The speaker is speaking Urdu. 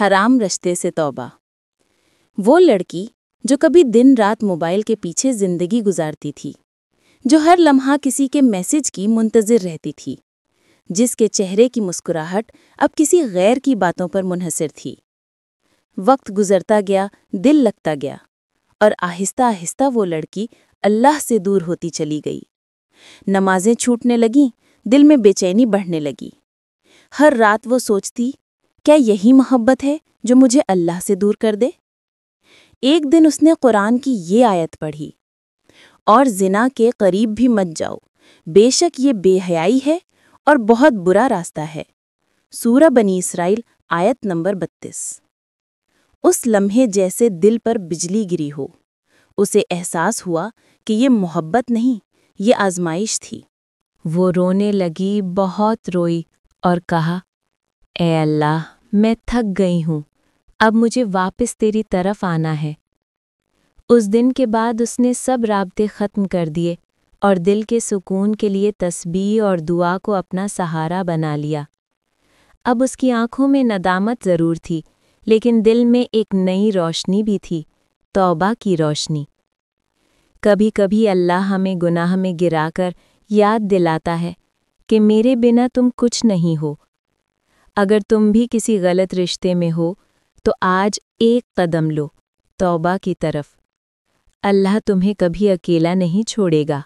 حرام رشتے سے توبہ۔ وہ لڑکی جو کبھی دن رات موبائل کے پیچھے زندگی گزارتی تھی، جو ہر لمحہ کسی کے میسج کی منتظر رہتی تھی، جس کے چہرے کی مسکراہٹ اب کسی غیر کی باتوں پر منحصر تھی۔ وقت گزرتا گیا، دل لگتا گیا، اور آہستہ آہستہ وہ لڑکی اللہ سے دور ہوتی چلی گئی۔ نمازیں چھوٹنے لگیں، دل میں بے چینی بڑھنے لگی۔ ہر رات وہ سوچتی، کیا یہی محبت ہے جو مجھے اللہ سے دور کر دے؟ ایک دن اس نے قرآن کی یہ آیت پڑھی، اور زنا کے قریب بھی مت جاؤ، بے شک یہ بے حیائی ہے اور بہت برا راستہ ہے۔ سورہ بنی اسرائیل آیت نمبر 32۔ اس لمحے جیسے دل پر بجلی گری ہو۔ اسے احساس ہوا کہ یہ محبت نہیں، یہ آزمائش تھی۔ وہ رونے لگی، بہت روئی اور کہا، اے اللہ، میں تھک گئی ہوں، اب مجھے واپس تیری طرف آنا ہے۔ اس دن کے بعد اس نے سب رابطے ختم کر دیے اور دل کے سکون کے لیے تسبیح اور دعا کو اپنا سہارا بنا لیا۔ اب اس کی آنکھوں میں ندامت ضرور تھی، لیکن دل میں ایک نئی روشنی بھی تھی، توبہ کی روشنی۔ کبھی کبھی اللہ ہمیں گناہ میں گرا کر یاد دلاتا ہے کہ میرے بنا تم کچھ نہیں ہو۔ اگر تم بھی کسی غلط رشتے میں ہو تو آج ایک قدم لو، توبہ کی طرف۔ اللہ تمہیں کبھی اکیلا نہیں چھوڑے گا۔